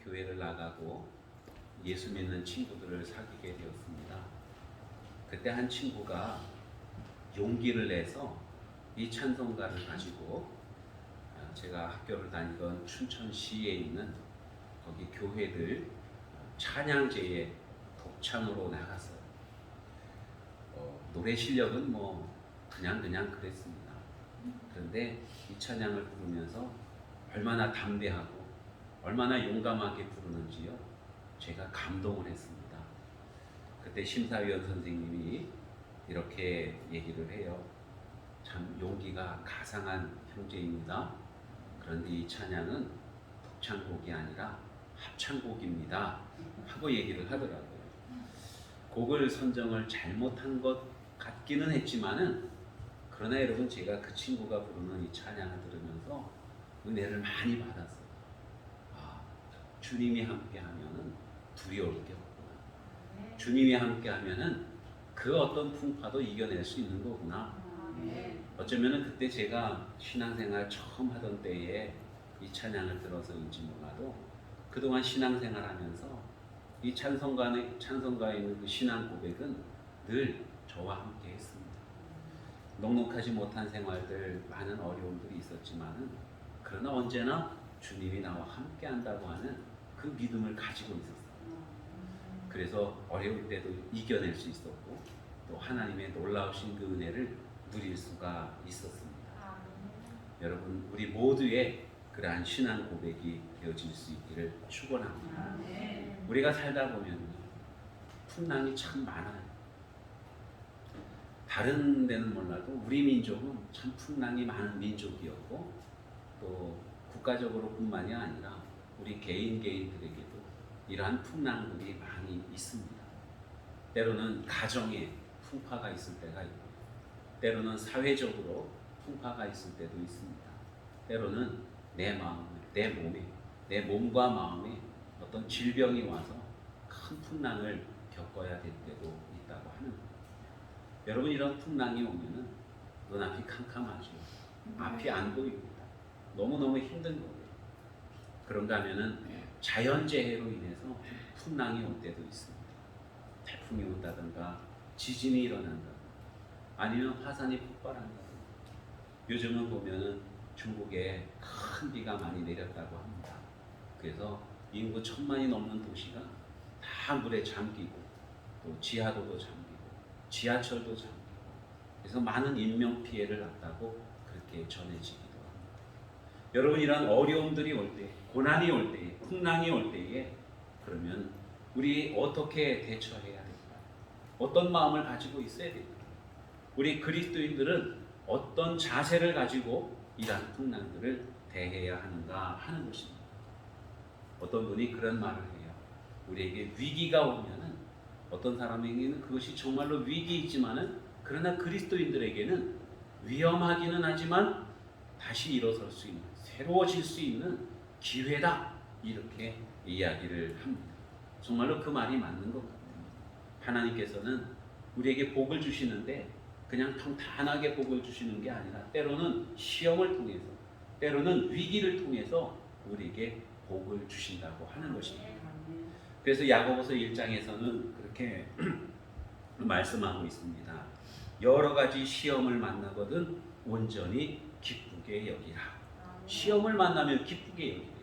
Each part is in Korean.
교회를 나가고 예수 믿는 친구들을 사귀게 되었습니다. 그때 한 친구가 용기를 내서 이 찬송가를 가지고 제가 학교를 다니던 춘천시에 있는 거기 교회들 찬양제에 독창으로 나갔어요. 노래 실력은 뭐 그냥 그랬습니다. 그런데 이 찬양을 부르면서 얼마나 담대하고 얼마나 용감하게 부르는지요, 제가 감동을 했습니다. 그때 심사위원 선생님이 이렇게 얘기를 해요. 참 용기가 가상한 형제입니다. 그런데 이 찬양은 독창곡이 아니라 합창곡입니다 하고 얘기를 하더라고요. 곡을 선정을 잘못한 것 같기는 했지만은, 그러나 여러분, 제가 그 친구가 부르는 이 찬양을 들으면서 은혜를 많이 받았어요. 주님이 함께하면은 두려울 게 없구나. 주님이 함께하면은 그 어떤 풍파도 이겨낼 수 있는 거구나. 어쩌면은 그때 제가 신앙생활 처음 하던 때에 이 찬양을 들어서인지 몰라도 그동안 신앙생활하면서 이 찬송가에 있는 그 신앙 고백은 늘 저와 함께 했습니다. 넉넉하지 못한 생활들, 많은 어려움들이 있었지만은, 그러나 언제나 주님이 나와 함께 한다고 하는 그 믿음을 가지고 있었어요. 그래서 어려울 때도 이겨낼 수 있었고, 또 하나님의 놀라우신 그 은혜를 누릴 수가 있었습니다. 여러분, 우리 모두의 그러한 신앙 고백이 되어질 수 있기를 축원합니다. 우리가 살다 보면 풍랑이 참 많아요. 다른 데는 몰라도 우리 민족은 참 풍랑이 많은 민족이었고, 또 국가적으로 뿐만이 아니라 우리 개인들에게도 이러한 풍랑들이 많이 있습니다. 때로는 가정에 풍파가 있을 때가 있고, 때로는 사회적으로 풍파가 있을 때도 있습니다. 때로는 내 몸에, 내 몸과 마음에 어떤 질병이 와서 큰 풍랑을 겪어야 될 때도 있다고 하는 거예요. 여러분, 이런 풍랑이 오면은 눈앞이 캄캄하죠. 앞이 안 보입니다. 너무너무 힘든 거예요. 그런가 하면은 자연재해로 인해서 풍랑이 올 때도 있습니다. 태풍이 온다든가 지진이 일어난다든가 아니면 화산이 폭발한다든가. 요즘은 보면은 중국에 큰 비가 많이 내렸다고 합니다. 그래서 인구 1000만이 넘는 도시가 다 물에 잠기고, 또 지하도도 잠기고 지하철도 잠기고, 그래서 많은 인명피해를 났다고 그렇게 전해지기도 합니다. 여러분, 이런 어려움들이 올 때, 고난이 올 때에, 풍랑이 올 때에, 그러면 우리 어떻게 대처해야 될까요? 어떤 마음을 가지고 있어야 될까요? 우리 그리스도인들은 어떤 자세를 가지고 이러한 풍랑들을 대해야 하는가 하는 것입니다. 어떤 분이 그런 말을 해요. 우리에게 위기가 오면은, 어떤 사람에게는 그것이 정말로 위기이지만은, 그러나 그리스도인들에게는 위험하기는 하지만 다시 일어설 수 있는, 새로워질 수 있는 기회다, 이렇게 이야기를 합니다. 정말로 그 말이 맞는 것 같아요. 하나님께서는 우리에게 복을 주시는데 그냥 평탄하게 복을 주시는 게 아니라, 때로는 시험을 통해서, 때로는 위기를 통해서 우리에게 복을 주신다고 하는 것입니다. 그래서 야고보서 1장에서는 그렇게 말씀하고 있습니다. 여러 가지 시험을 만나거든 온전히 기쁘게 여기라. 시험을 만나면 기쁘게 여기래요.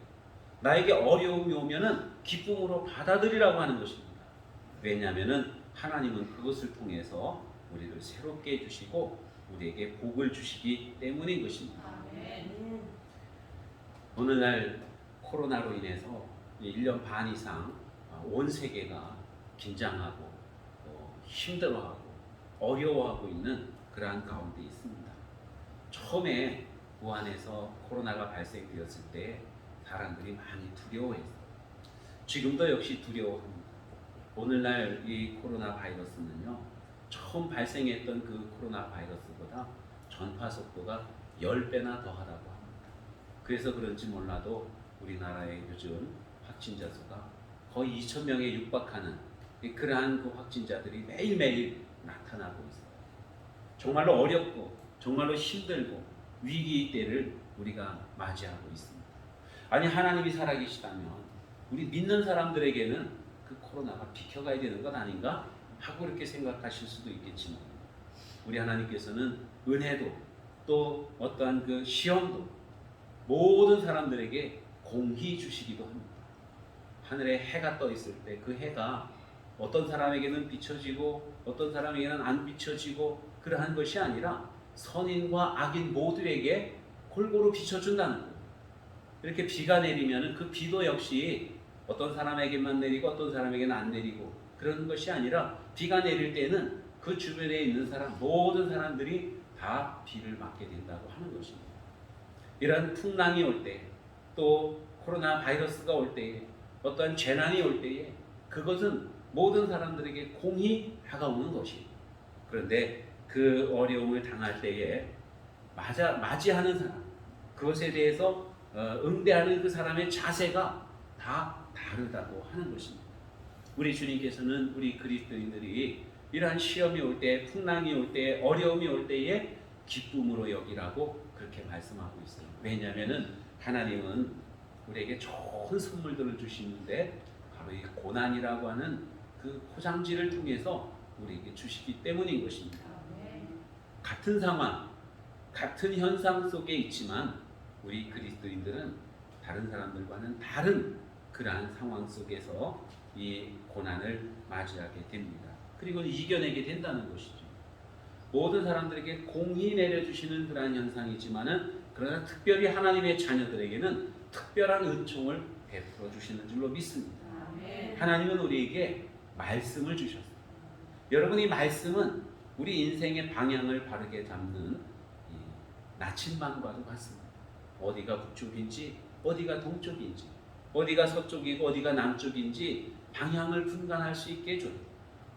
나에게 어려움이 오면은 기쁨으로 받아들이라고 하는 것입니다. 왜냐하면은 하나님은 그것을 통해서 우리를 새롭게 해주시고 우리에게 복을 주시기 때문인 것입니다. 오늘날 코로나로 인해서 1년 반 이상 온 세계가 긴장하고 힘들어하고 어려워하고 있는 그러한 가운데 있습니다. 처음에 우한에서 코로나가 발생되었을 때 사람들이 많이 두려워했어요. 지금도 역시 두려워합니다. 오늘날 이 코로나 바이러스는요, 처음 발생했던 그 코로나 바이러스보다 전파 속도가 10배나 더하다고 합니다. 그래서 그런지 몰라도 우리나라의 요즘 확진자 수가 거의 2000명에 육박하는 그러한 그 확진자들이 매일매일 나타나고 있어요. 정말로 어렵고 정말로 힘들고 위기의 때를 우리가 맞이하고 있습니다. 아니, 하나님이 살아계시다면 우리 믿는 사람들에게는 그 코로나가 비켜가야 되는 것 아닌가 하고 이렇게 생각하실 수도 있겠지만, 우리 하나님께서는 은혜도 또 어떠한 그 시험도 모든 사람들에게 공히 주시기도 합니다. 하늘에 해가 떠 있을 때 그 해가 어떤 사람에게는 비춰지고 어떤 사람에게는 안 비춰지고 그러한 것이 아니라 선인과 악인 모두에게 골고루 비춰준다는 거예요. 이렇게 비가 내리면 그 비도 역시 어떤 사람에게만 내리고 어떤 사람에게는 안 내리고 그런 것이 아니라, 비가 내릴 때는 그 주변에 있는 사람 모든 사람들이 다 비를 맞게 된다고 하는 것입니다. 이런 풍랑이 올 때, 또 코로나 바이러스가 올 때에, 어떠한 재난이 올 때에 그것은 모든 사람들에게 공히 다가오는 것입니다. 그런데 그 어려움을 당할 때에 맞이하는 사람, 그것에 대해서 응대하는 그 사람의 자세가 다 다르다고 하는 것입니다. 우리 주님께서는 우리 그리스도인들이 이러한 시험이 올 때, 풍랑이 올 때, 어려움이 올 때에 기쁨으로 여기라고 그렇게 말씀하고 있어요. 왜냐하면 하나님은 우리에게 좋은 선물들을 주시는데 바로 이 고난이라고 하는 그 포장지를 통해서 우리에게 주시기 때문인 것입니다. 같은 상황, 같은 현상 속에 있지만 우리 그리스도인들은 다른 사람들과는 다른 그러한 상황 속에서 이 고난을 맞이하게 됩니다. 그리고 이겨내게 된다는 것이죠. 모든 사람들에게 공히 내려주시는 그러한 현상이지만은, 그러나 특별히 하나님의 자녀들에게는 특별한 은총을 베풀어 주시는 줄로 믿습니다. 하나님은 우리에게 말씀을 주셨어요. 여러분, 이 말씀은 우리 인생의 방향을 바르게 잡는 나침반과도 같습니다. 어디가 북쪽인지 어디가 동쪽인지, 어디가 서쪽이고 어디가 남쪽인지 방향을 분간할 수 있게 해줘요.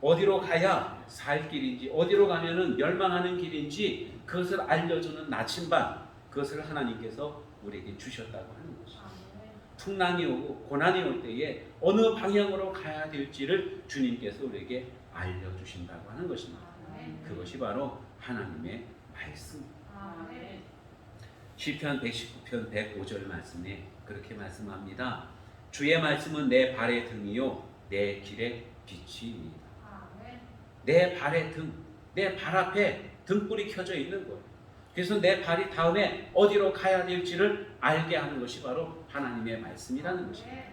어디로 가야 살 길인지, 어디로 가면은 멸망하는 길인지 그것을 알려주는 나침반, 그것을 하나님께서 우리에게 주셨다고 하는 것입니다. 풍랑이 오고 고난이 올 때에 어느 방향으로 가야 될지를 주님께서 우리에게 알려주신다고 하는 것입니다. 그것이 바로 하나님의 말씀입니다. 시편 119편 105절 말씀에 그렇게 말씀합니다. 주의 말씀은 내 발의 등이요 내 길의 빛이니이다. 내 발의 등, 내 발 앞에 등불이 켜져 있는 거예요. 그래서 내 발이 다음에 어디로 가야 될지를 알게 하는 것이 바로 하나님의 말씀이라는 것입니다.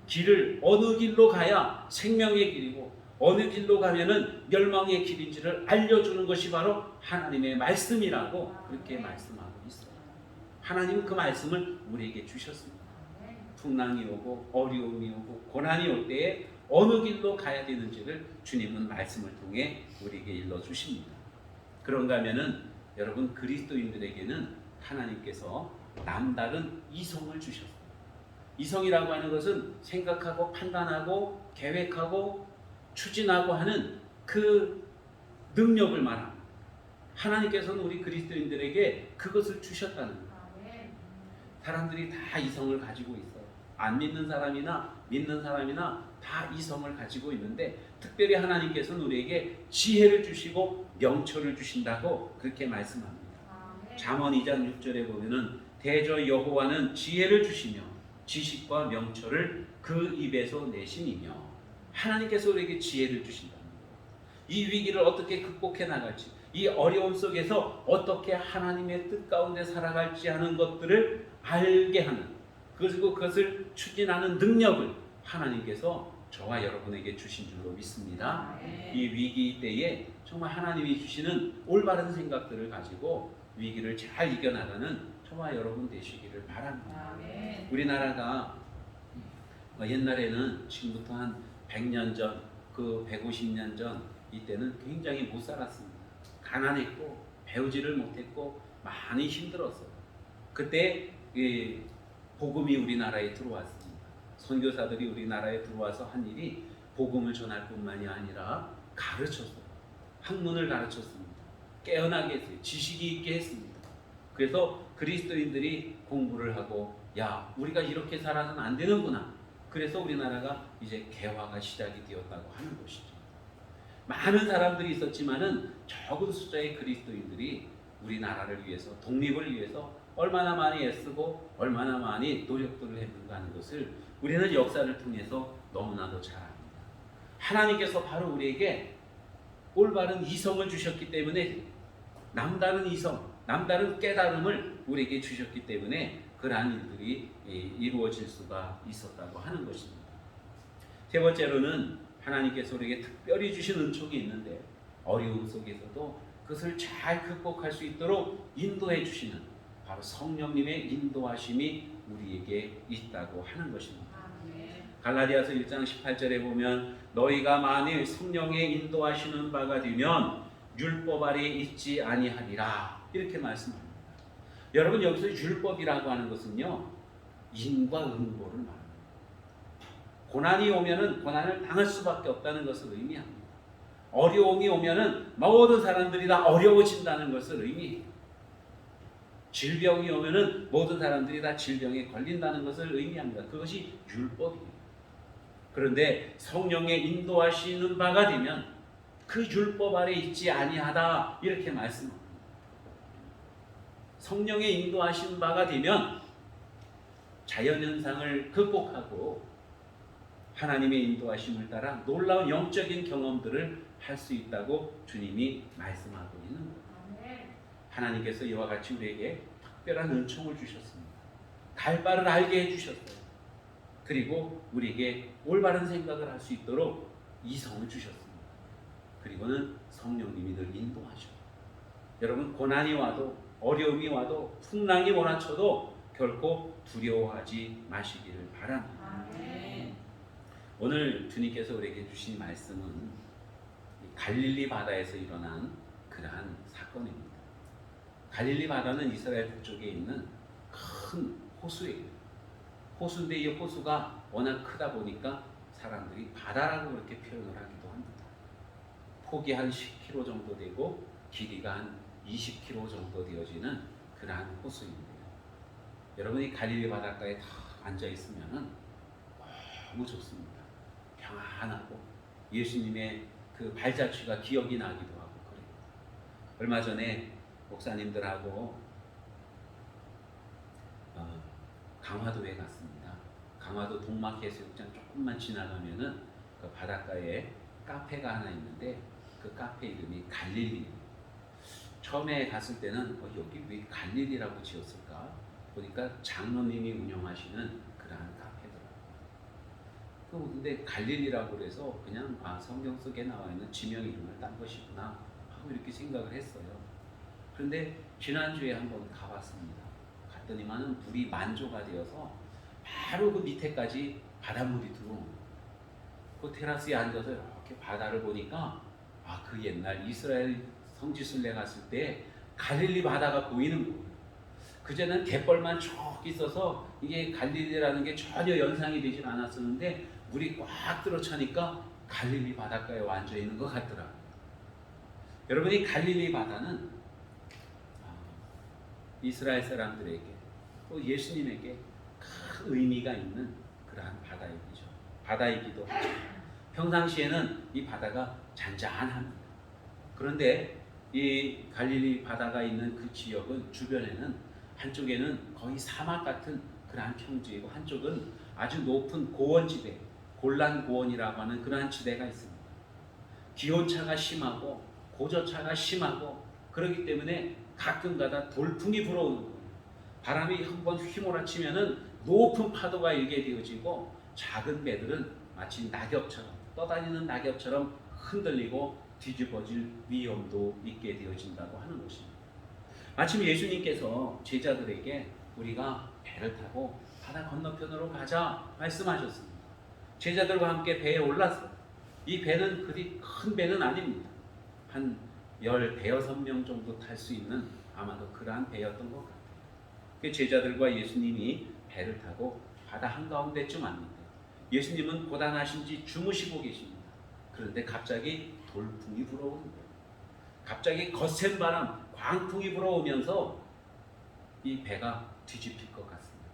길을 어느 길로 가야 생명의 길이고 어느 길로 가면은 멸망의 길인지를 알려주는 것이 바로 하나님의 말씀이라고 그렇게 말씀하고 있어요. 하나님은 그 말씀을 우리에게 주셨습니다. 풍랑이 오고 어려움이 오고 고난이 올 때에 어느 길로 가야 되는지를 주님은 말씀을 통해 우리에게 일러주십니다. 그런가 하면은 여러분, 그리스도인들에게는 하나님께서 남다른 이성을 주셨어요. 이성이라고 하는 것은 생각하고 판단하고 계획하고 추진하고 하는 그 능력을 말합니다. 하나님께서는 우리 그리스도인들에게 그것을 주셨다는 거예요. 사람들이 다 이성을 가지고 있어요. 안 믿는 사람이나 믿는 사람이나 다 이성을 가지고 있는데, 특별히 하나님께서는 우리에게 지혜를 주시고 명철을 주신다고 그렇게 말씀합니다. 잠언 2장 6절에 보면은 대저 여호와는 지혜를 주시며 지식과 명철을 그 입에서 내심이며, 하나님께서 우리에게 지혜를 주신다는 거예요. 이 위기를 어떻게 극복해 나갈지, 이 어려움 속에서 어떻게 하나님의 뜻 가운데 살아갈지 하는 것들을 알게 하는, 그리고 그것을 추진하는 능력을 하나님께서 저와 여러분에게 주신 줄로 믿습니다. 이 위기 때에 정말 하나님이 주시는 올바른 생각들을 가지고 위기를 잘 이겨나가는 저와 여러분 되시기를 바랍니다. 우리나라가 옛날에는 지금부터 한 100년 전, 그 150년 전 이때는 굉장히 못 살았습니다. 가난했고 배우지를 못했고 많이 힘들었어요. 그때 복음이 우리나라에 들어왔습니다. 선교사들이 우리나라에 들어와서 한 일이 복음을 전할 뿐만이 아니라 가르쳤어요. 학문을 가르쳤습니다. 깨어나게 했어요. 지식이 있게 했습니다. 그래서 그리스도인들이 공부를 하고, 야, 우리가 이렇게 살아서는 안 되는구나. 그래서 우리나라가 이제 개화가 시작이 되었다고 하는 것이죠. 많은 사람들이 있었지만은 적은 숫자의 그리스도인들이 우리나라를 위해서, 독립을 위해서 얼마나 많이 애쓰고 얼마나 많이 노력들을 했는가 하는 것을 우리는 역사를 통해서 너무나도 잘 압니다. 하나님께서 바로 우리에게 올바른 이성을 주셨기 때문에 남다른 이성, 남다른 깨달음을 우리에게 주셨기 때문에 그러한 일들이 이루어질 수가 있었다고 하는 것입니다. 세 번째로는 하나님께서 우리에게 특별히 주신 은총이 있는데 어려움 속에서도 그것을 잘 극복할 수 있도록 인도해 주시는 바로 성령님의 인도하심이 우리에게 있다고 하는 것입니다. 갈라디아서 1장 18절에 보면 너희가 만일 성령의 인도하시는 바가 되면 율법 아래에 있지 아니하리라 이렇게 말씀합니다. 여러분 여기서 율법이라고 하는 것은요 인과 응보를 말합니다. 고난이 오면은 고난을 당할 수밖에 없다는 것을 의미합니다. 어려움이 오면은 모든 사람들이 다 어려워진다는 것을 의미해요. 질병이 오면은 모든 사람들이 다 질병에 걸린다는 것을 의미합니다. 그것이 율법이에요. 그런데 성령의 인도하시는 바가 되면 그 율법 아래 있지 아니하다 이렇게 말씀합니다. 성령의 인도하신 바가 되면 자연현상을 극복하고 하나님의 인도하심을 따라 놀라운 영적인 경험들을 할 수 있다고 주님이 말씀하고 있는 거예요. 하나님께서 이와 같이 우리에게 특별한 은총을 주셨습니다. 갈 바를 알게 해주셨어요. 그리고 우리에게 올바른 생각을 할 수 있도록 이성을 주셨습니다. 그리고는 성령님이 늘 인도하셔요. 여러분 고난이 와도 어려움이 와도 풍랑이 몰아쳐도 결코 두려워하지 마시기를 바랍니다. 오늘 주님께서 우리에게 주신 말씀은 갈릴리 바다에서 일어난 그러한 사건입니다. 갈릴리 바다는 이스라엘 북쪽에 있는 큰 호수예요. 호수인데 이 호수가 워낙 크다 보니까 사람들이 바다라고 그렇게 표현을 하기도 합니다. 폭이 한 10km 정도 되고 길이가 한 20km 정도 되어지는 그러한 호수인데요. 여러분이 갈릴리 바닷가에 다 앉아 있으면은 너무 좋습니다. 평안하고 예수님의 그 발자취가 기억이 나기도 하고 그래요. 얼마 전에 목사님들하고 강화도에 갔습니다. 강화도 동막해수욕장 조금만 지나가면은 그 바닷가에 카페가 하나 있는데 그 카페 이름이 갈릴리예요. 처음에 갔을 때는 여기 왜 갈릴리라고 지었을까? 보니까 장로님이 운영하시는 그러한 카페더라고요. 근데 갈릴리라고 그래서 그냥 성경 속에 나와 있는 지명 이름을 딴 것이구나 하고 이렇게 생각을 했어요. 그런데 지난주에 한번 가봤습니다. 갔더니만은 물이 만조가 되어서 바로 그 밑에까지 바닷물이 들어오는 거예요. 그 테라스에 앉아서 이렇게 바다를 보니까 그 옛날 이스라엘 성지순례 갔을 때 갈릴리 바다가 보이는 거예요. 그전에는 갯벌만 쭉 있어서 이게 갈릴리라는 게 전혀 연상이 되질 않았었는데 물이 꽉 들어차니까 갈릴리 바닷가에 앉아 있는 것 같더라고요. 여러분이 갈릴리 바다는 이스라엘 사람들에게 또 예수님에게 큰 의미가 있는 그러한 바다이기도 하죠. 평상시에는 이 바다가 잔잔합니다. 그런데 이 갈릴리 바다가 있는 그 지역은 주변에는 한쪽에는 거의 사막 같은 그러한 평지이고 한쪽은 아주 높은 고원지대, 골란 고원이라고 하는 그러한 지대가 있습니다. 기온차가 심하고 고저차가 심하고 그렇기 때문에 가끔가다 돌풍이 불어오는 거예요. 바람이 한번 휘몰아치면은 높은 파도가 일게 되어지고 작은 배들은 마치 낙엽처럼 떠다니는 낙엽처럼 흔들리고 뒤집어질 위험도 있게 되어진다고 하는 것입니다. 마침 예수님께서 제자들에게 우리가 배를 타고 바다 건너편으로 가자 말씀하셨습니다. 제자들과 함께 배에 올랐어요. 이 배는 그리 큰 배는 아닙니다. 한 15명 정도 탈 수 있는 아마도 그러한 배였던 것 같아요. 그 제자들과 예수님이 배를 타고 바다 한가운데쯤 왔는데 예수님은 고단하신지 주무시고 계십니다. 그런데 갑자기 돌풍이 불어오는 거예요. 갑자기 거센 바람, 광풍이 불어오면서 이 배가 뒤집힐 것 같습니다.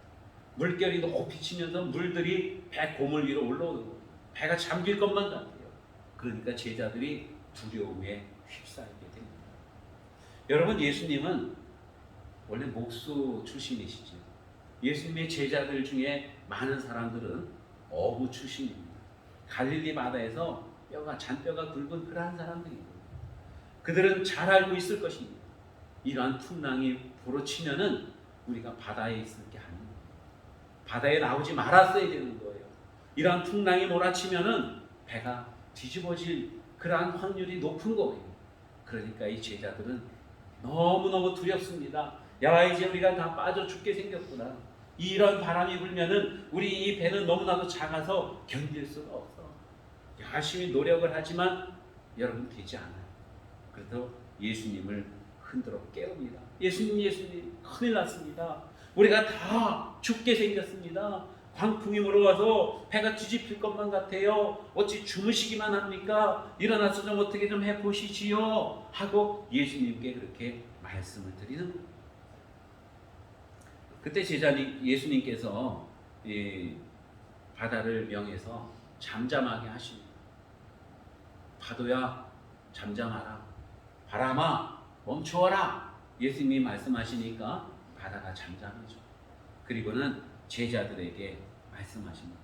물결이 높이 치면서 물들이 배 고물 위로 올라오는 거예요. 배가 잠길 것만 같아요. 그러니까 제자들이 두려움에 휩싸이게 됩니다. 여러분, 예수님은 원래 목수 출신이시죠. 예수님의 제자들 중에 많은 사람들은 어부 출신입니다. 갈릴리 바다에서 잔뼈가 굵은 그러한 사람들입니다. 그들은 잘 알고 있을 것입니다. 이러한 풍랑이 불어치면은 우리가 바다에 있을 게 아닙니다. 바다에 나오지 말았어야 되는 거예요. 이러한 풍랑이 몰아치면은 배가 뒤집어질 그러한 확률이 높은 거예요. 그러니까 이 제자들은 너무너무 두렵습니다. 야, 이제 우리가 다 빠져 죽게 생겼구나. 이런 바람이 불면은 우리 이 배는 너무나도 작아서 견딜 수가 없어. 열심히 노력을 하지만 여러분 되지 않아요. 그래서 예수님을 흔들어 깨웁니다. 예수님 큰일 났습니다. 우리가 다 죽게 생겼습니다. 광풍이 불어와서 배가 뒤집힐 것만 같아요. 어찌 주무시기만 합니까? 일어나서 좀 어떻게 좀 해보시지요 하고 예수님께 그렇게 말씀을 드리는 거예요. 그때 예수님께서 이 바다를 명해서 잠잠하게 하십니다. 파도야 잠잠하라. 바람아 멈추어라. 예수님이 말씀하시니까 바다가 잠잠해져. 그리고는 제자들에게 말씀하십니다.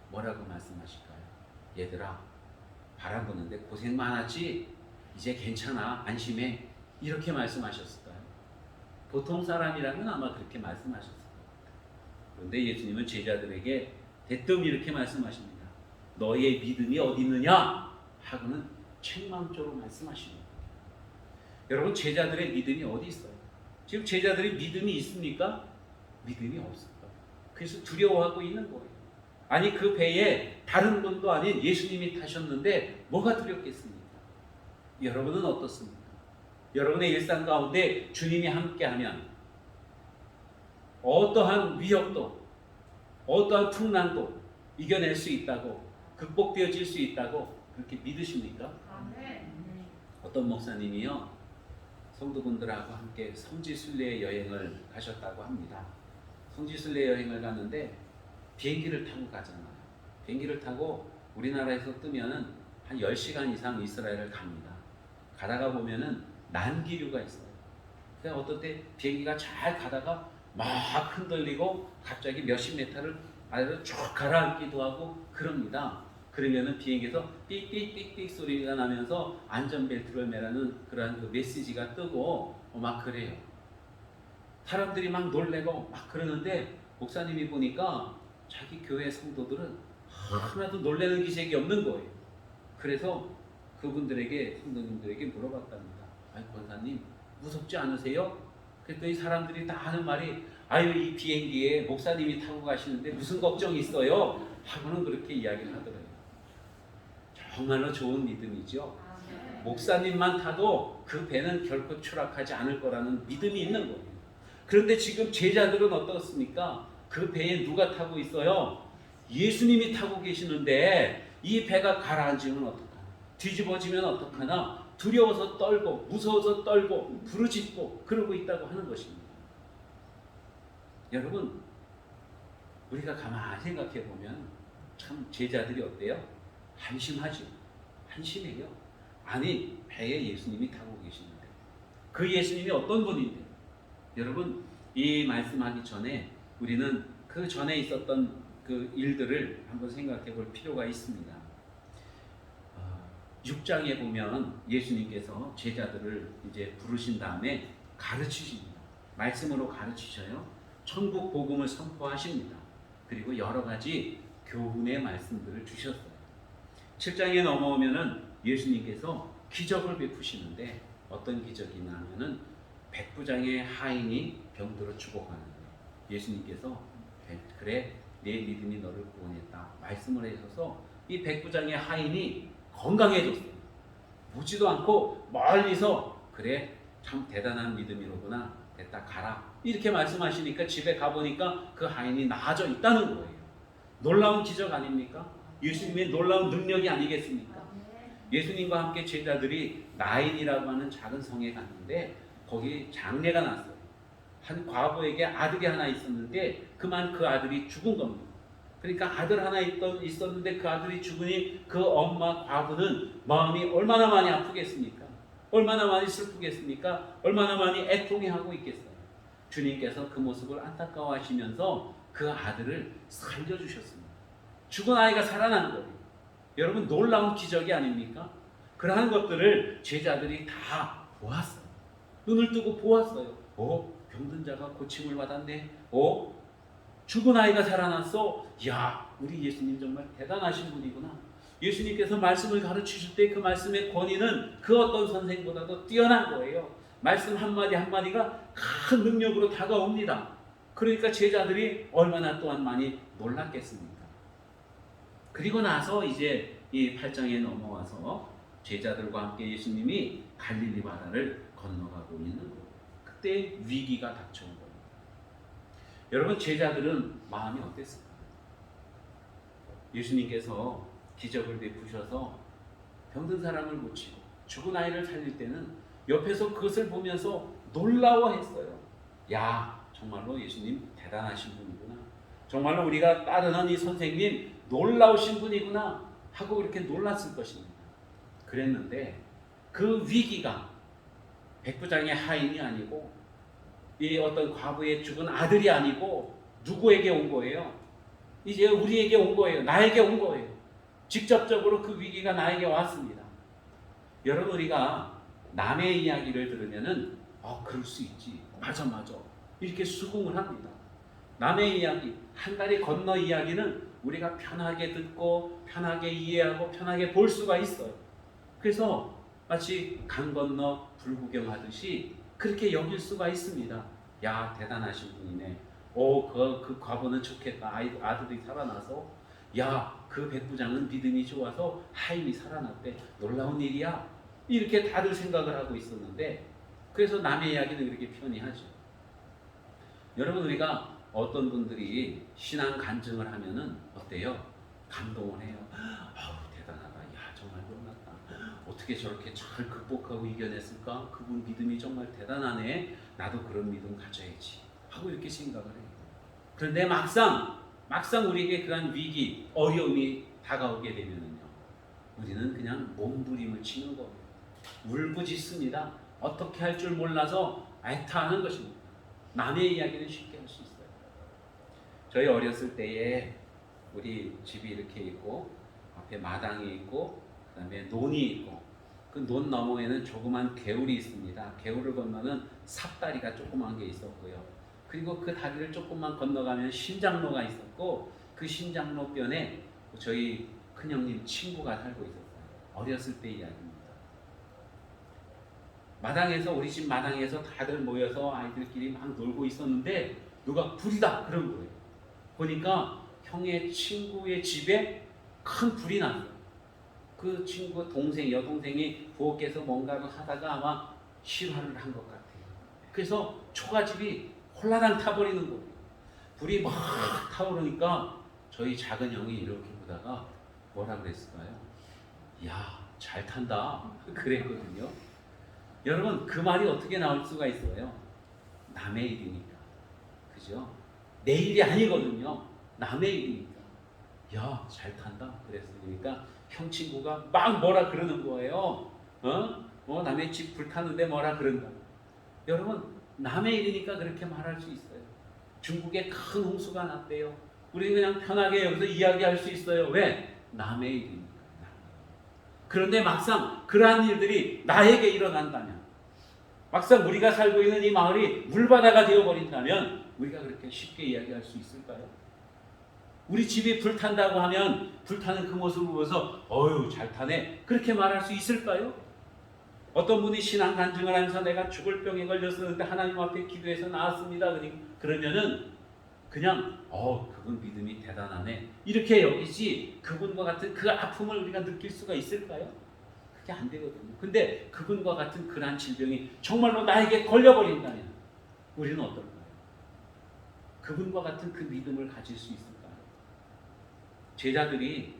뭐라고 말씀하실까요? 얘들아, 바람 부는데 고생 많았지? 이제 괜찮아. 안심해. 이렇게 말씀하셨을까요? 보통 사람이라면 아마 그렇게 말씀하셨을 거예요. 그런데 예수님은 제자들에게 대뜸 이렇게 말씀하십니다. 너희의 믿음이 어디 있느냐? 하고는 책망적으로 말씀하십니다. 여러분, 제자들의 믿음이 어디 있어요? 지금 제자들이 믿음이 있습니까? 믿음이 없습니다. 그래서 두려워하고 있는 거예요. 아니, 그 배에 다른 분도 아닌 예수님이 타셨는데 뭐가 두렵겠습니까? 여러분은 어떻습니까? 여러분의 일상 가운데 주님이 함께하면 어떠한 위협도 어떠한 풍랑도 이겨낼 수 있다고, 극복되어질 수 있다고 그렇게 믿으십니까? 어떤 목사님이요, 성도분들하고 함께 성지순례 여행을 가셨다고 합니다. 성지순례 여행을 갔는데 비행기를 타고 가잖아요. 비행기를 타고 우리나라에서 뜨면은 한 10시간 이상 이스라엘을 갑니다. 가다가 보면은 난기류가 있어요. 그냥 어떤 때 비행기가 잘 가다가 막 흔들리고 갑자기 몇십 메타를 아래로 쭉 가라앉기도 하고 그럽니다. 그러면은 비행기에서 삑삑삑삑 소리가 나면서 안전벨트를 매라는 그러한 그 메시지가 뜨고 막 그래요. 사람들이 막 놀래고 막 그러는데 목사님이 보니까 자기 교회 성도들은 하나도 놀래는 기색이 없는 거예요. 그래서 그분들에게, 성도님들에게 물어봤답니다. 아니, 권사님 무섭지 않으세요? 그랬더니 사람들이 다 하는 말이, 아유, 이 비행기에 목사님이 타고 가시는데 무슨 걱정이 있어요? 하고는 그렇게 이야기를 하더래요. 정말로 좋은 믿음이죠. 목사님만 타도 그 배는 결코 추락하지 않을 거라는 믿음이 있는 거예요. 그런데 지금 제자들은 어떻습니까? 그 배에 누가 타고 있어요? 예수님이 타고 계시는데 이 배가 가라앉으면 어떡하나? 뒤집어지면 어떡하나? 두려워서 떨고 무서워서 떨고 부르짖고 그러고 있다고 하는 것입니다. 여러분, 우리가 가만히 생각해 보면 참 제자들이 어때요? 한심하죠. 한심해요. 아니, 배에 예수님이 타고 계시는데 그 예수님이 어떤 분인데? 여러분, 이 말씀하기 전에 우리는 그 전에 있었던 그 일들을 한번 생각해 볼 필요가 있습니다. 6장에 보면 예수님께서 제자들을 이제 부르신 다음에 가르치십니다. 말씀으로 가르치셔요. 천국 복음을 선포하십니다. 그리고 여러 가지 교훈의 말씀들을 주셨어요. 7장에 넘어오면은 예수님께서 기적을 베푸시는데 어떤 기적이냐 하면은 백부장의 하인이 병들어 죽어가는 거예요. 예수님께서 그래, 내 믿음이 너를 구원했다 말씀을 하셔서 이 백부장의 하인이 건강해졌어요. 보지도 않고 멀리서 그래, 참 대단한 믿음이로구나, 됐다 가라 이렇게 말씀하시니까 집에 가보니까 그 하인이 나아져 있다는 거예요. 놀라운 기적 아닙니까? 예수님의 놀라운 능력이 아니겠습니까? 예수님과 함께 제자들이 나인이라고 하는 작은 성에 갔는데 거기 장례가 났어요. 한 과부에게 아들이 하나 있었는데 그만 그 아들이 죽은 겁니다. 그러니까 아들 하나 있었는데 그 아들이 죽으니 그 엄마 과부는 마음이 얼마나 많이 아프겠습니까? 얼마나 많이 슬프겠습니까? 얼마나 많이 애통해하고 있겠어요. 주님께서 그 모습을 안타까워하시면서 그 아들을 살려주셨습니다. 죽은 아이가 살아난 거예요. 여러분 놀라운 기적이 아닙니까? 그러한 것들을 제자들이 다 보았어요. 눈을 뜨고 보았어요. 병든 자가 고침을 받았네. 죽은 아이가 살아났어. 야, 우리 예수님 정말 대단하신 분이구나. 예수님께서 말씀을 가르치실 때 그 말씀의 권위는 그 어떤 선생보다도 뛰어난 거예요. 말씀 한마디 한마디가 큰 능력으로 다가옵니다. 그러니까 제자들이 얼마나 또한 많이 놀랐겠습니까? 그리고 나서 이제 이 8장에 넘어와서 제자들과 함께 예수님이 갈릴리 바다를 건너가고 있는 거예요. 그때 위기가 닥쳐온 거예요. 여러분 제자들은 마음이 어땠을까요? 예수님께서 기적을 베푸셔서 병든 사람을 고치고 죽은 아이를 살릴 때는 옆에서 그것을 보면서 놀라워했어요. 야, 정말로 예수님 대단하신 분이구나. 정말로 우리가 따르는 이 선생님 놀라우신 분이구나 하고 그렇게 놀랐을 것입니다. 그랬는데 그 위기가 백부장의 하인이 아니고 이 어떤 과부의 죽은 아들이 아니고 누구에게 온 거예요? 이제 우리에게 온 거예요. 나에게 온 거예요. 직접적으로 그 위기가 나에게 왔습니다. 여러분 우리가 남의 이야기를 들으면은 그럴 수 있지. 맞아. 이렇게 수긍을 합니다. 남의 이야기, 한 다리 건너 이야기는 우리가 편하게 듣고 편하게 이해하고 편하게 볼 수가 있어요. 그래서 마치 강 건너 불구경하듯이 그렇게 여길 수가 있습니다. 야, 대단하신 분이네. 그 과부는 좋겠다. 아들이 살아나서. 야, 그 백부장은 믿음이 좋아서 하인이 살아났대. 놀라운 일이야. 이렇게 다들 생각을 하고 있었는데 그래서 남의 이야기는 그렇게 편히 하죠. 여러분 우리가 어떤 분들이 신앙 간증을 하면은 어때요? 감동을 해요. 대단하다. 야, 정말 놀랐다. 어떻게 저렇게 잘 극복하고 이겨냈을까? 그분 믿음이 정말 대단하네. 나도 그런 믿음 가져야지 하고 이렇게 생각을 해요. 그런데 막상 우리에게 그런 위기, 어려움이 다가오게 되면은요, 우리는 그냥 몸부림을 치는 거예요. 울부짖습니다. 어떻게 할 줄 몰라서 애타하는 것입니다. 남의 이야기는 쉽게 할 수 있어요. 저희 어렸을 때에 우리 집이 이렇게 있고 앞에 마당이 있고 그 다음에 논이 있고 그 논 너머에는 조그만 개울이 있습니다. 개울을 건너는 삽다리가 조그만 게 있었고요. 그리고 그 다리를 조금만 건너가면 신장로가 있었고 그 신장로변에 저희 큰형님 친구가 살고 있었어요. 어렸을 때 이야기입니다. 우리 집 마당에서 다들 모여서 아이들끼리 막 놀고 있었는데 누가 불이다 그런 거예요. 보니까 형의 친구의 집에 큰 불이 났어요. 그 친구 여동생이 부엌에서 뭔가를 하다가 아마 실화를 한 것 같아요. 그래서 초가집이 홀라당 타버리는 거예요. 불이 막 타오르니까 저희 작은 형이 이렇게 보다가 뭐라 그랬을까요? 야, 잘 탄다 그랬거든요. 여러분 그 말이 어떻게 나올 수가 있어요? 남의 일이니까. 그죠? 내 일이 아니거든요. 남의 일이니까. 야, 잘 탄다 그랬으니까 형 친구가 막 뭐라 그러는 거예요. 남의 집 불타는데 뭐라 그런다. 여러분 남의 일이니까 그렇게 말할 수 있어요. 중국에 큰 홍수가 났대요. 우리 그냥 편하게 여기서 이야기할 수 있어요. 왜? 남의 일이니까. 그런데 막상 그러한 일들이 나에게 일어난다면, 막상 우리가 살고 있는 이 마을이 물바다가 되어버린다면 우리가 그렇게 쉽게 이야기할 수 있을까요? 우리 집이 불탄다고 하면 불타는 그 모습을 보면서 어휴 잘 타네 그렇게 말할 수 있을까요? 어떤 분이 신앙 간증을 하면서 내가 죽을 병에 걸렸었는데 하나님 앞에 기도해서 나았습니다. 그러면은 그냥 그분 믿음이 대단하네 이렇게 여기지 그분과 같은 그 아픔을 우리가 느낄 수가 있을까요? 그게 안 되거든요. 근데 그분과 같은 그러한 질병이 정말로 나에게 걸려버린다면 우리는 어떨까요? 그분과 같은 그 믿음을 가질 수 있을까요? 제자들이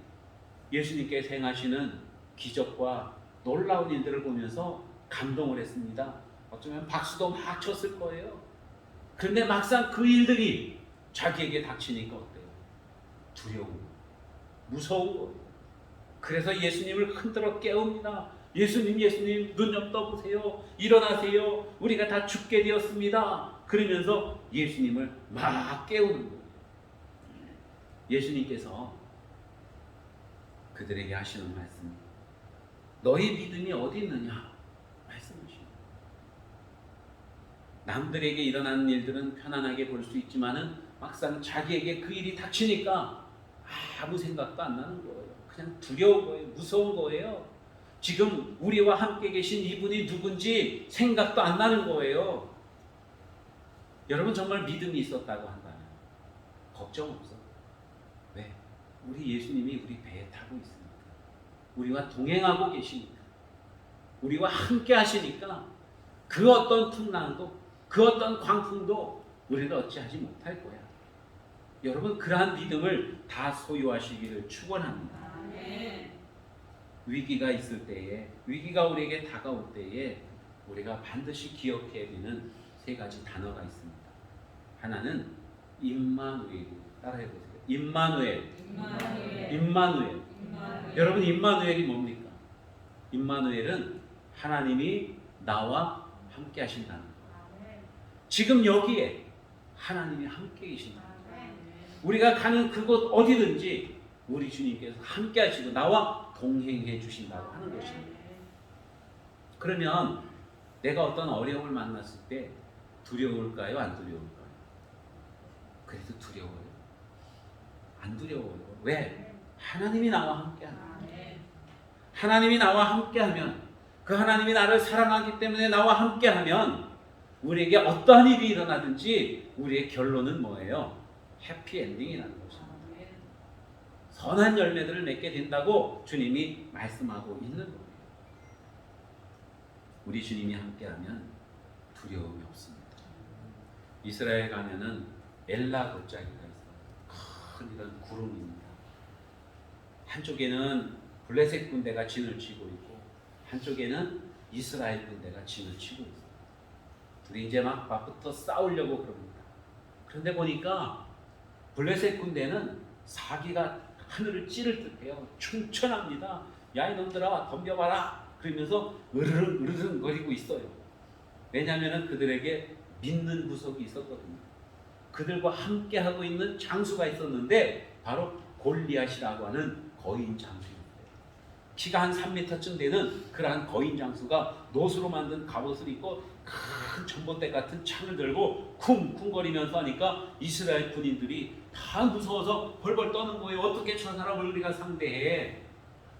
예수님께서 행하시는 기적과 놀라운 일들을 보면서 감동을 했습니다. 어쩌면 박수도 막 쳤을 거예요. 그런데 막상 그 일들이 자기에게 닥치니까 어때요? 두려운, 무서운 거예요. 그래서 예수님을 흔들어 깨웁니다. 예수님 눈 좀 떠보세요. 일어나세요. 우리가 다 죽게 되었습니다. 그러면서 예수님을 막 깨우는 거예요. 예수님께서 그들에게 하시는 말씀이 너희 믿음이 어디 있느냐 말씀하시는 거예요. 남들에게 일어나는 일들은 편안하게 볼 수 있지만은 막상 자기에게 그 일이 닥치니까 아무 생각도 안 나는 거예요. 그냥 두려운 거예요. 무서운 거예요. 지금 우리와 함께 계신 이분이 누군지 생각도 안 나는 거예요. 여러분 정말 믿음이 있었다고 한다면 걱정 없어. 왜? 우리 예수님이 우리 배에 타고 있으니까. 우리와 동행하고 계시니까. 우리와 함께 하시니까 그 어떤 풍랑도 그 어떤 광풍도 우리를 어찌하지 못할 거야. 여러분 그러한 믿음을 다 소유하시기를 축원합니다. 위기가 있을 때에, 위기가 우리에게 다가올 때에 우리가 반드시 기억해야 되는 세 가지 단어가 있습니다. 하나는 임마누엘. 따라해보세요. 임마누엘. 임마누엘. 여러분 임마누엘이 뭡니까? 임마누엘은 하나님이 나와 함께 하신다는 거예요. 지금 여기에 하나님이 함께 계신다. 우리가 가는 그곳 어디든지 우리 주님께서 함께 하시고 나와 동행해 주신다고 하는 것입니다. 그러면 내가 어떤 어려움을 만났을 때 두려울까요? 안 두려울까요? 그래도 두려워요. 안 두려워요. 왜? 하나님이 나와 함께하는 거예요. 하나님이 나와 함께하면 그 하나님이 나를 사랑하기 때문에 나와 함께하면 우리에게 어떠한 일이 일어나든지 우리의 결론은 뭐예요? 해피엔딩이라는 것입니다. 선한 열매들을 맺게 된다고 주님이 말씀하고 있는 거예요. 우리 주님이 함께하면 두려움이 없습니다. 이스라엘 가면은 엘라 골짜기가 있어요. 큰 이런 구름입니다. 한쪽에는 블레셋 군대가 진을 치고 있고 한쪽에는 이스라엘 군대가 진을 치고 있어요. 둘이 이제 막 맞붙어 싸우려고 그럽니다. 그런데 보니까 블레셋 군대는 사기가 하늘을 찌를 듯해요. 충천합니다. 야 이놈들아 덤벼봐라. 그러면서 으르릉 으르릉 거리고 있어요. 왜냐하면 그들에게 믿는 구석이 있었거든요. 그들과 함께 하고 있는 장수가 있었는데 바로 골리앗이라고 하는 거인 장수였어요. 키가 한 3m쯤 되는 그러한 거인 장수가 노수로 만든 갑옷을 입고 큰 전봇대 같은 창을 들고 쿵쿵거리면서 하니까 이스라엘 군인들이 다 무서워서 벌벌 떠는 거예요. 어떻게 저 사람을 우리가 상대해?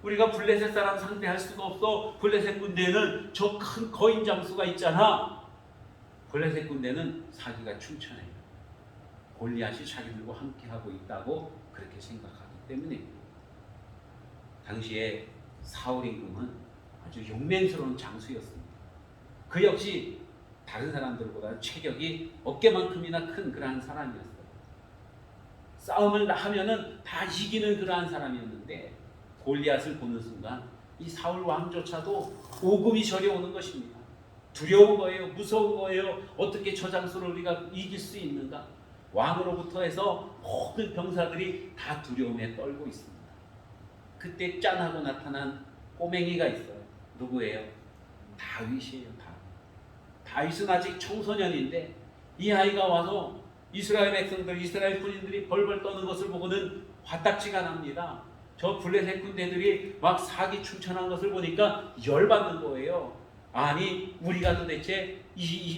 우리가 블레셋 사람 상대할 수가 없어. 블레셋 군대는 저 큰 거인 장수가 있잖아. 블레셋 군대는 사기가 충천해요. 골리앗이 자기들과 함께하고 있다고 그렇게 생각하기 때문에 당시에 사울 임금은 아주 용맹스러운 장수였습니다. 그 역시 다른 사람들보다 체격이 어깨만큼이나 큰 그러한 사람이었어요. 싸움을 하면은 다 이기는 그러한 사람이었는데 골리앗을 보는 순간 이 사울 왕조차도 오금이 저려오는 것입니다. 두려운 거예요. 무서운 거예요. 어떻게 저 장수를 우리가 이길 수 있는가? 왕으로부터 해서 모든 병사들이 다 두려움에 떨고 있습니다. 그때 짠하고 나타난 꼬맹이가 있어요. 누구예요? 다윗이에요. 다윗은 아직 청소년인데 이 아이가 와서 이스라엘 백성들, 이스라엘 군인들이 벌벌 떠는 것을 보고는 화딱지가 납니다. 저 블레셋 군대들이 막 사기 충천한 것을 보니까 열받는 거예요. 아니 우리가 도대체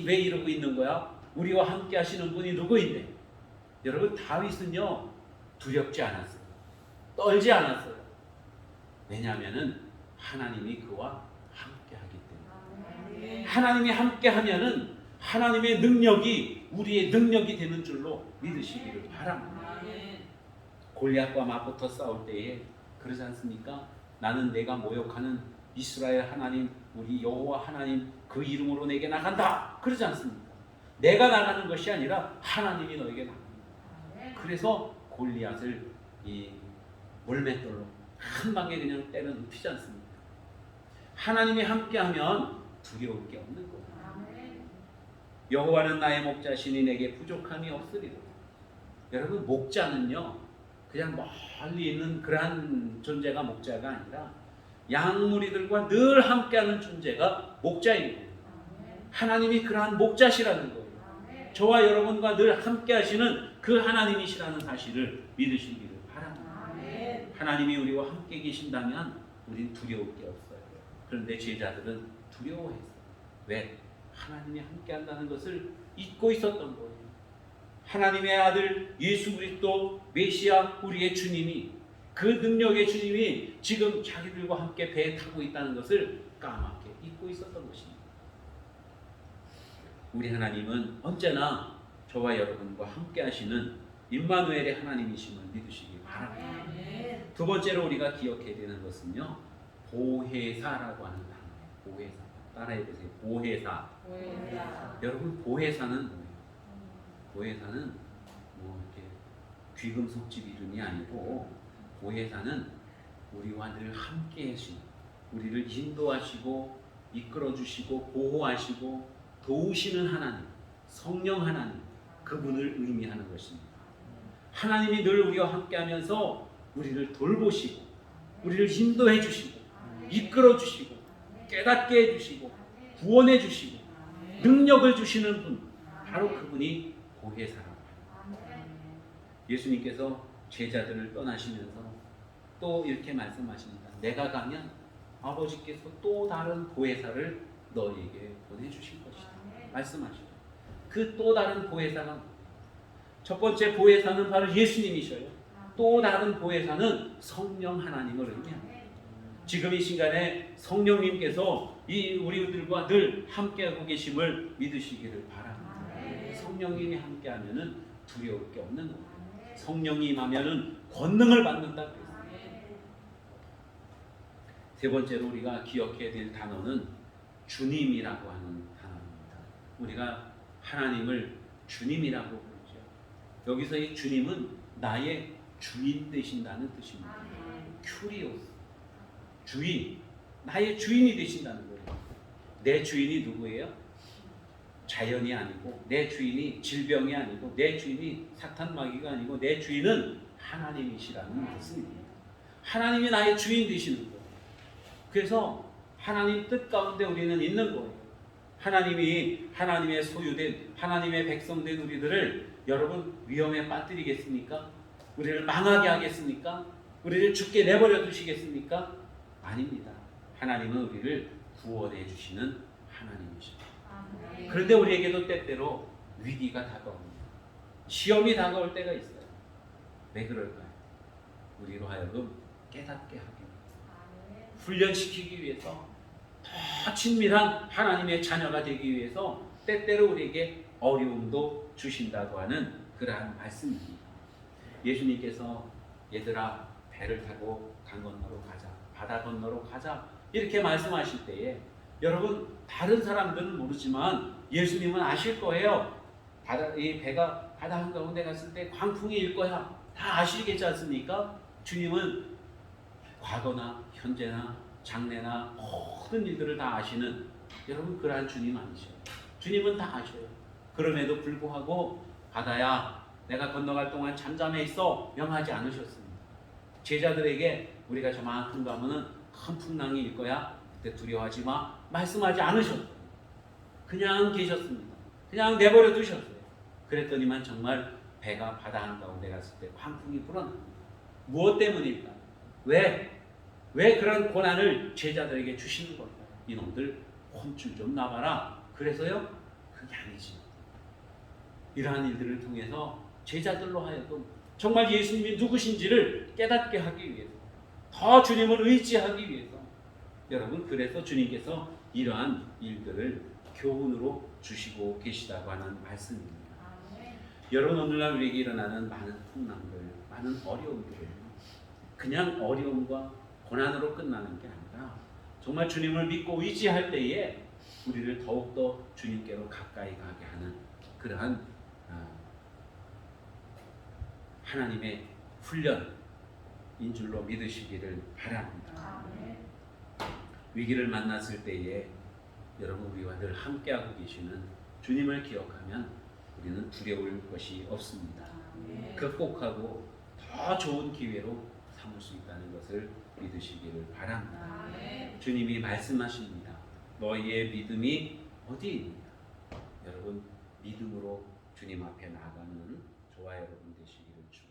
왜 이러고 있는 거야? 우리와 함께 하시는 분이 누구인데? 여러분 다윗은요 두렵지 않았어요. 떨지 않았어요. 왜냐하면 하나님이 그와 함께 하기 때문에. 하나님이 함께 하면은 하나님의 능력이 우리의 능력이 되는 줄로 믿으시기를 바랍니다. 골리앗과 맞붙어 싸울 때에 그러지 않습니까? 나는 내가 모욕하는 이스라엘 하나님 우리 여호와 하나님 그 이름으로 내게 나간다. 그러지 않습니까? 내가 나가는 것이 아니라 하나님이 너에게 나갑니다. 그래서 골리앗을 이 물맷돌로 한 방에 그냥 때려 눕히지 않습니까? 하나님이 함께하면 두려울 게 없는 거예요. 여호와는 나의 목자시니 내게 부족함이 없으리라. 여러분 목자는요 그냥 멀리 있는 그러한 존재가 목자가 아니라 양무리들과 늘 함께하는 존재가 목자인 거예요. 하나님이 그러한 목자시라는 거예요. 저와 여러분과 늘 함께 하시는 그 하나님이시라는 사실을 믿으시기를 바랍니다. 하나님이 우리와 함께 계신다면 우린 두려울 게 없어요. 그런데 제자들은 두려워했어요. 왜? 하나님이 함께 한다는 것을 잊고 있었던 거예요. 하나님의 아들 예수 그리스도 메시아 우리의 주님이, 그 능력의 주님이 지금 자기들과 함께 배에 타고 있다는 것을 까맣게 잊고 있었던 것입니다. 우리 하나님은 언제나 저와 여러분과 함께 하시는 임마누엘의 하나님이심을 믿으시기 바랍니다. 두 번째로 우리가 기억해야 되는 것은요, 보혜사라고 하는 단어예요. 보혜사. 따라해보세요. 보혜사. 여러분, 보혜사는 뭐예요? 보혜사는 뭐 이렇게 귀금속집 이름이 아니고, 보혜사는 우리와 늘 함께 하시는, 우리를 인도하시고 이끌어주시고 보호하시고 도우시는 하나님, 성령 하나님, 그분을 의미하는 것입니다. 하나님이 늘 우리와 함께하면서 우리를 돌보시고 우리를 인도해 주시고 이끌어 주시고 깨닫게 해주시고 구원해 주시고 능력을 주시는 분, 바로 그분이 보혜사라고 합니다. 예수님께서 제자들을 떠나시면서 또 이렇게 말씀하십니다. 내가 가면 아버지께서 또 다른 보혜사를 너희에게 보내주실 것이다. 말씀하시죠. 그 또 다른 보혜사가, 첫 번째 보혜사는 바로 예수님이셔요. 또 다른 보혜사는 성령 하나님을 의미합니다. 지금 이 시간에 성령님께서 이 우리들과 늘 함께하고 계심을 믿으시기를 바랍니다. 성령님이 함께하면은 두려울 게 없는 거예요. 성령이 임하면은 권능을 받는다고 했어요. 세 번째로 우리가 기억해야 될 단어는 주님이라고 하는 단어입니다. 우리가 하나님을 주님이라고 부르죠. 여기서 이 주님은 나의 주인 되신다는 뜻입니다. 큐리오스, 주인, 나의 주인이 되신다는 거예요. 내 주인이 누구예요? 자연이 아니고, 내 주인이 질병이 아니고, 내 주인이 사탄 마귀가 아니고, 내 주인은 하나님이시라는 말씀입니다. 하나님이 나의 주인 되시는 거예요. 그래서 하나님 뜻 가운데 우리는 있는 거예요. 하나님이 하나님의 소유된, 하나님의 백성된 우리들을 여러분 위험에 빠뜨리겠습니까? 우리를 망하게 하겠습니까? 우리를 죽게 내버려 두시겠습니까? 아닙니다. 하나님은 우리를 구원해 주시는 하나님이십니다. 그런데 우리에게도 때때로 위기가 다가옵니다. 시험이 다가올 때가 있어요. 왜 그럴까요? 우리로 하여금 깨닫게 하기 위해서, 훈련시키기 위해서, 더 친밀한 하나님의 자녀가 되기 위해서 때때로 우리에게 어려움도 주신다고 하는 그러한 말씀입니다. 예수님께서 얘들아 배를 타고 강 건너로 가자, 바다 건너로 가자, 이렇게 말씀하실 때에 여러분 다른 사람들은 모르지만 예수님은 아실 거예요. 이 배가 바다 한가운데 갔을 때 광풍이 일 거야. 다 아시겠지 않습니까? 주님은 과거나 현재나 장래나 모든 일들을 다 아시는, 여러분 그러한 주님 아니셔요. 주님은 다 아셔요. 그럼에도 불구하고 바다야 내가 건너갈 동안 잠잠해 있어 명하지 않으셨습니다. 제자들에게 우리가 저만큼 가면은 큰 풍랑이 일 거야, 그때 두려워하지 마 말씀하지 않으셨어요. 그냥 계셨습니다. 그냥 내버려 두셨어요. 그랬더니만 정말 배가 바다 한가운데 갔을 때 광풍이 불어납니다. 무엇 때문일까? 왜 그런 고난을 제자들에게 주시는 걸까요? 이놈들 혼쭐 좀 나봐라. 그래서요? 그게 아니지. 이러한 일들을 통해서 제자들로 하여금 정말 예수님이 누구신지를 깨닫게 하기 위해서, 더 주님을 의지하기 위해서, 여러분 그래서 주님께서 이러한 일들을 교훈으로 주시고 계시다고 하는 말씀입니다. 여러분 오늘날 우리에게 일어나는 많은 풍랑들, 많은 어려움들을 그냥 어려움과 고난으로 끝나는 게 아니라 정말 주님을 믿고 의지할 때에 우리를 더욱더 주님께로 가까이 가게 하는 그러한 하나님의 훈련인 줄로 믿으시기를 바랍니다. 위기를 만났을 때에 여러분 우리와 늘 함께하고 계시는 주님을 기억하면 우리는 두려울 것이 없습니다. 극복하고 더 좋은 기회로 삼을 수 있다는 것을 믿으시기를 바랍니다. 주님이 말씀하십니다. 너희의 믿음이 어디 있느냐? 여러분 믿음으로 주님 앞에 나가는 저와 여러분 되시기를 축원합니다.